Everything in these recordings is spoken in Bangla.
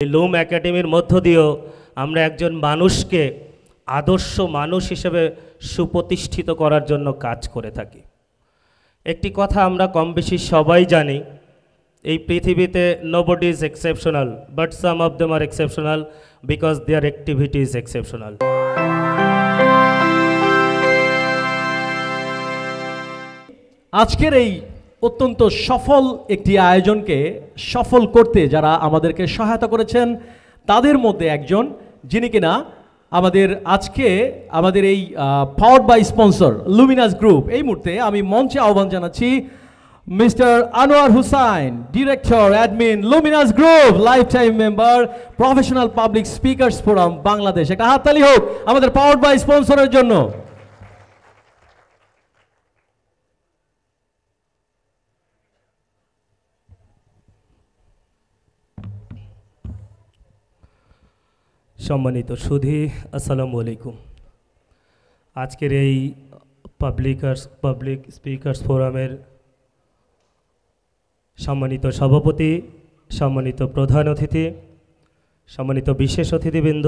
এই লুম একাডেমির মধ্য দিয়েও আমরা একজন মানুষকে আদর্শ মানুষ হিসেবে সুপ্রতিষ্ঠিত করার জন্য কাজ করে থাকি। একটি কথা আমরা কম বেশি সবাই জানি, এই পৃথিবীতে nobody is exceptional, but some of them are exceptional because their activity is exceptional. আজকের এই অত্যন্ত সফল একটি আয়োজনকে সফল করতে যারা আমাদেরকে সহায়তা করেছেন তাদের মধ্যে একজন, যিনি কিনা আমাদের এই powered by sponsor Luminous Group. এই মুহূর্তে আমি মঞ্চে আহ্বান জানাচ্ছি mister Anwar Hussain, director admin Luminous Group, life time member, professional public speakers forum Bangladesh. একটা হাততালি হোক আমাদের পাওয়ার্ড বাই স্পন্সরের জন্য। সম্মানিত সুধী, আসসালামু আলাইকুম। আজকের এই পাবলিক স্পিকার্স ফোরামের সম্মানিত সভাপতি, সম্মানিত প্রধান অতিথি, সম্মানিত বিশেষ অতিথিবৃন্দ,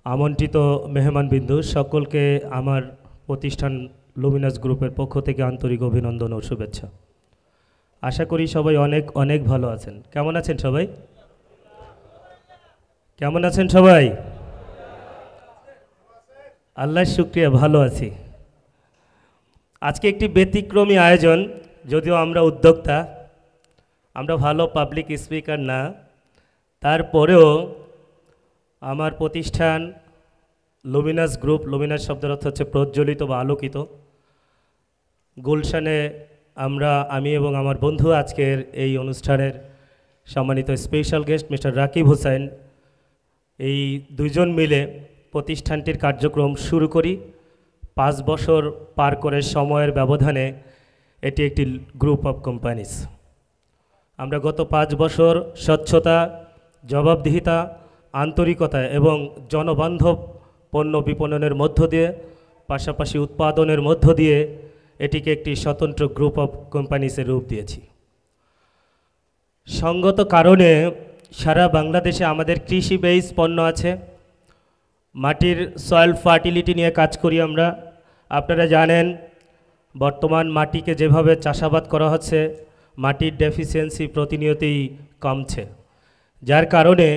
আমন্ত্রিত মেহমানবৃন্দ, সকলকে আমার প্রতিষ্ঠান লুমিনাস গ্রুপের পক্ষ থেকে আন্তরিক অভিনন্দন ও শুভেচ্ছা। আশা করি সবাই অনেক অনেক ভালো আছেন। কেমন আছেন সবাই? কেমন আছেন সবাই? আল্লাহর শুকরিয়া, ভালো আছি। আজকে একটি ব্যতিক্রমী আয়োজন, যদিও আমরা উদ্যোক্তা, আমরা ভালো পাবলিক স্পিকার না, তারপরেও আমার প্রতিষ্ঠান লুমিনাস গ্রুপ, লুমিনাস শব্দের অর্থ হচ্ছে প্রজ্বলিত বা আলোকিত। গুলশানে আমি এবং আমার বন্ধু আজকের এই অনুষ্ঠানের সম্মানিত special guest mister Rakib Hossain, এই দুইজন মিলে প্রতিষ্ঠানটির কার্যক্রম শুরু করি। 5 বছর পার করে সময়ের ব্যবধানে এটি একটি গ্রুপ অফ কোম্পানিজ। আমরা গত 5 বছর স্বচ্ছতা, জবাবদিহিতা, আন্তরিকতা এবং জনবান্ধব পণ্য বিপণনের মধ্য দিয়ে, পাশাপাশি উৎপাদনের মধ্য দিয়ে এটিকে একটি স্বতন্ত্র গ্রুপ অফ কোম্পানিজের রূপ দিয়েছি। সঙ্গত কারণে সারা বাংলাদেশে আমাদের কৃষি বেস পণ্য আছে। মাটির সয়েল ফার্টিলিটি নিয়ে কাজ করি আমরা। আপনারা জানেন বর্তমান মাটিকে যেভাবে চাষাবাদ করা হচ্ছে, মাটির ডেফিসিয়েন্সি প্রতিনিয়তই কমছে, যার কারণে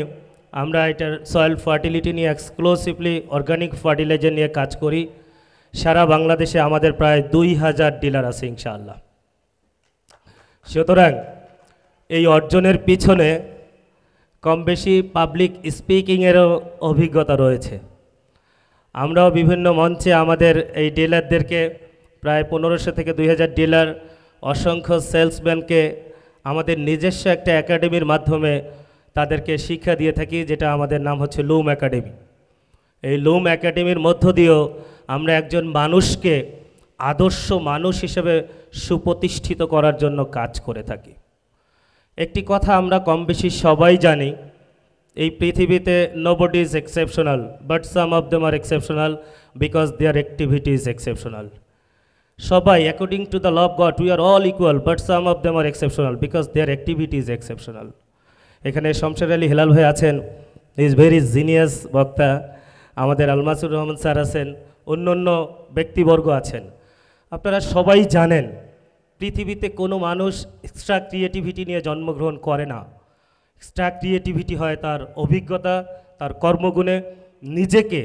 আমরা এটার সয়েল ফার্টিলিটি নিয়ে এক্সক্লুসিভলি অর্গানিক ফার্টিলাইজার নিয়ে কাজ করি। সারা বাংলাদেশে আমাদের প্রায় 2000 ডিলার আছে ইনশাআল্লাহ। সুতরাং এই অর্জনের পিছনে কম বেশি পাবলিক স্পিকিংয়েরও অভিজ্ঞতা রয়েছে। আমরাও বিভিন্ন মঞ্চে আমাদের এই ডিলারদেরকে, প্রায় 1500 থেকে 2000 ডিলার, অসংখ্য সেলসম্যানকে আমাদের নিজস্ব একটা একাডেমির মাধ্যমে তাদেরকে শিক্ষা দিয়ে থাকি, যেটা আমাদের নাম হচ্ছে লুম একাডেমি। এই লুম একাডেমির মধ্য দিয়েও আমরা একজন মানুষকে আদর্শ মানুষ হিসেবে সুপ্রতিষ্ঠিত করার জন্য কাজ করে থাকি। একটি কথা আমরা কম বেশি সবাই জানি, এই পৃথিবীতে nobody is exceptional, but some of them are exceptional because their activity is exceptional. সবাই according to the law of God we are all equal, but some of them are exceptional because their activity is exceptional. এখানে শমশের আলী হেলাল ভাই আছেন, ইজ ভেরি জিনিয়াস বক্তা। আমাদের আলমাসুর রহমান স্যার আছেন, অন্য ব্যক্তিবর্গ আছেন। আপনারা সবাই জানেন পৃথিবীতে কোনো মানুষ এক্সট্রা ক্রিয়েটিভিটি নিয়ে জন্মগ্রহণ করে না। এক্সট্রা ক্রিয়েটিভিটি হয় তার অভিজ্ঞতা, তার কর্মগুণে। নিজেকে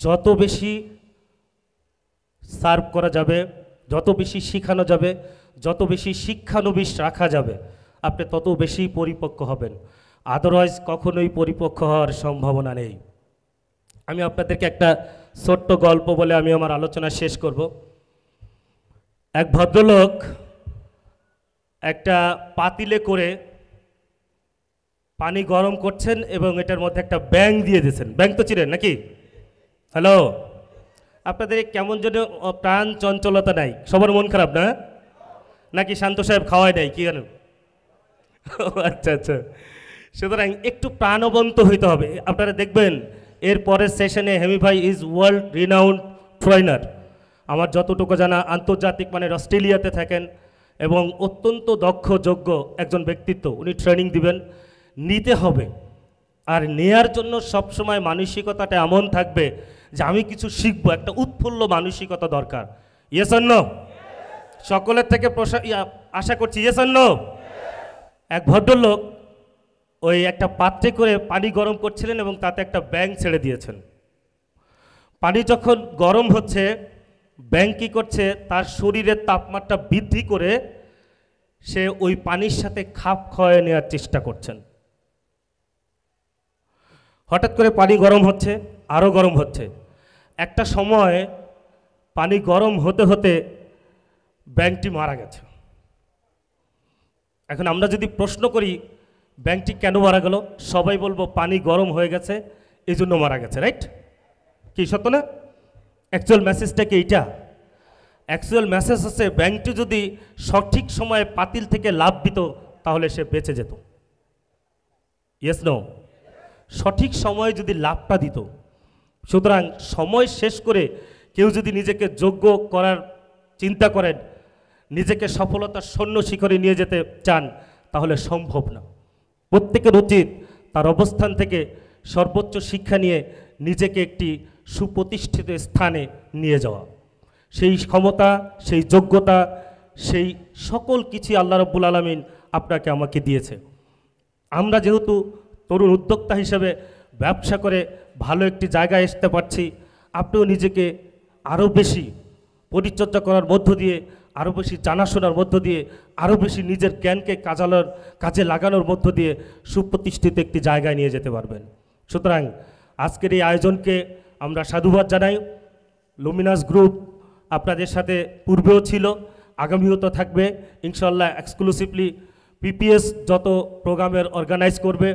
যত বেশি সার্ভ করা যাবে, যত বেশি শেখানো যাবে, যত বেশি শিক্ষানবিশ রাখা যাবে, আপনি তত বেশি পরিপক্ক হবেন। আদারওয়াইজ কখনোই পরিপক্ক হওয়ার সম্ভাবনা নেই। আমি আপনাদেরকে একটা ছোট্ট গল্প বলে আমি আমার আলোচনা শেষ করব। এক ভদ্রলোক একটা পাতিলে করে পানি গরম করছেন এবং এটার মধ্যে একটা ব্যাঙ দিয়ে দিয়েছেন। ব্যাঙ তো চিনেন নাকি? হ্যালো, আপনাদের কেমন যেন প্রাণ চঞ্চলতা নাই, সবার মন খারাপ না? নাকি শান্ত সাহেব খাওয়াই নাই কি জানেন? আচ্ছা আচ্ছা। সুতরাং একটু প্রাণবন্ত হইতে হবে। আপনারা দেখবেন এর পরের সেশনে হেমি ভাই ইজ ওয়ার্ল্ড রিনাউন্ড ট্রেনার। আমার যতটুকু জানা আন্তর্জাতিক মানের অস্ট্রেলিয়াতে থাকেন এবং অত্যন্ত দক্ষ যোগ্য একজন ব্যক্তিত্ব। উনি ট্রেনিং দিবেন। নিতে হবে, আর নেয়ার জন্য সবসময় মানসিকতাটা এমন থাকবে যে আমি কিছু শিখবো, একটা উৎফুল্ল মানসিকতা দরকার। Yes or no? সকলের থেকে আশা করছি ইয়েস অর নো? এক ভদ্রলোক ওই একটা পাত্রে করে পানি গরম করছিলেন এবং তাতে একটা ব্যাঙ ছেড়ে দিয়েছেন। পানি যখন গরম হচ্ছে, ব্যাঙ কী করছে, তার শরীরের তাপমাত্রা বৃদ্ধি করে সে ওই পানির সাথে খাপ খাওয়ায় নেওয়ার চেষ্টা করছেন। হঠাৎ করে পানি গরম হচ্ছে, আরও গরম হচ্ছে। একটা সময় পানি গরম হতে হতে ব্যাঙটি মারা গেছে। এখন আমরা যদি প্রশ্ন করি ব্যাঙটি কেন মারা গেল, সবাই বলবো পানি গরম হয়ে গেছে এই জন্য মারা গেছে, রাইট? কি সত্য না? অ্যাকচুয়াল মেসেজটা কি এইটা? অ্যাকচুয়াল মেসেজ হচ্ছে ব্যাঙটি যদি সঠিক সময়ে পাতিল থেকে লাফ দিত তাহলে সে বেঁচে যেত। Yes no? সঠিক সময়ে যদি লাভটা দিত। সুতরাং সময় শেষ করে কেউ যদি নিজেকে যোগ্য করার চিন্তা করেন, নিজেকে সফলতার শূন্য শিখরে নিয়ে যেতে চান, তাহলে সম্ভব না। প্রত্যেকের উচিত তার অবস্থান থেকে সর্বোচ্চ শিক্ষা নিয়ে নিজেকে একটি সুপ্রতিষ্ঠিত স্থানে নিয়ে যাওয়া। সেই ক্ষমতা, সেই যোগ্যতা, সেই সকল কিছু আল্লাহ রাব্বুল আলামিন আপনাকে আমাকে দিয়েছে। আমরা যেহেতু তরুণ উদ্যোক্তা হিসেবে ব্যবসা করে ভালো একটি জায়গায় আসতে পারছি, আপনিও নিজেকে আরও বেশি পরিচর্যা করার মধ্য দিয়ে, আরও বেশি জানাশোনার মধ্য দিয়ে, আরও বেশি নিজের জ্ঞানকে কাজে লাগানোর মধ্য দিয়ে সুপ্রতিষ্ঠিত একটি জায়গায় নিয়ে যেতে পারবেন। সুতরাং আজকের এই আয়োজনকে আমরা সাধুবাদ জানাই। লুমিনাস গ্রুপ আপনাদের সাথে পূর্বেও ছিল, আগামীও তো থাকবে ইনশাল্লাহ। এক্সক্লুসিভলি পিপিএস যত প্রোগ্রামের অর্গানাইজ করবে,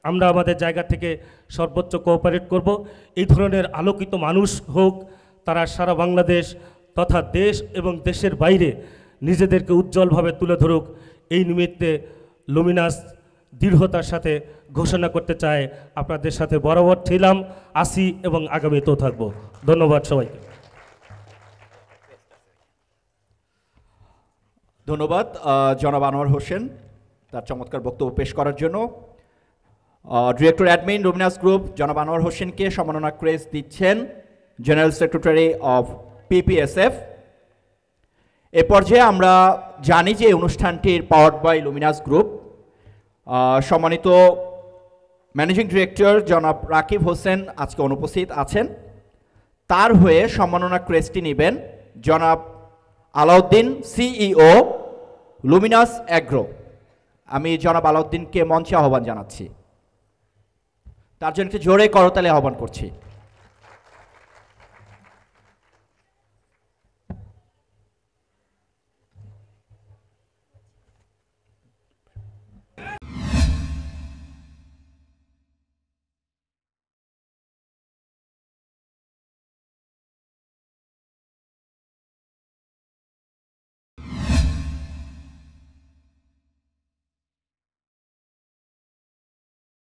আমরা আমাদের জায়গা থেকে সর্বোচ্চ কোঅপারেট করব। এই ধরনের আলোকিত মানুষ হোক, তারা সারা বাংলাদেশ তথা দেশ এবং দেশের বাইরে নিজেদেরকে উজ্জ্বলভাবে তুলে ধরুক। এই নিমিত্তে লুমিনাস দৃঢ়তার সাথে ঘোষণা করতে চায় আপনাদের সাথে বরাবর ছিলাম, আসি এবং আগামীতেও থাকব। ধন্যবাদ সবাইকে। ধন্যবাদ জনাব আনোয়ার হোসেন তার চমৎকার বক্তব্য পেশ করার জন্য। ডিরেক্টর অ্যাডমিন লুমিনাস গ্রুপ জনাব আনোয়ার হোসেনকে সম্মাননা ক্রেস্ট দিচ্ছেন জেনারেল সেক্রেটারি অফ পিপিএসএফ। এ পর্যায়ে আমরা জানি যে অনুষ্ঠানটির পাওয়ার্ড বাই লুমিনাস গ্রুপ। সম্মানিত ম্যানেজিং ডিরেক্টর জনাব রাকিব হোসেন আজকে অনুপস্থিত আছেন। তার হয়ে সম্মাননা ক্রেস্টটি নেবেন জনাব আলাউদ্দিন, সিইও লুমিনাস অ্যাগ্রো। আমি জনাব আলাউদ্দিনকে মঞ্চে আহ্বান জানাচ্ছি। তার জন্য একটি জোরে করতালি আহ্বান করছি।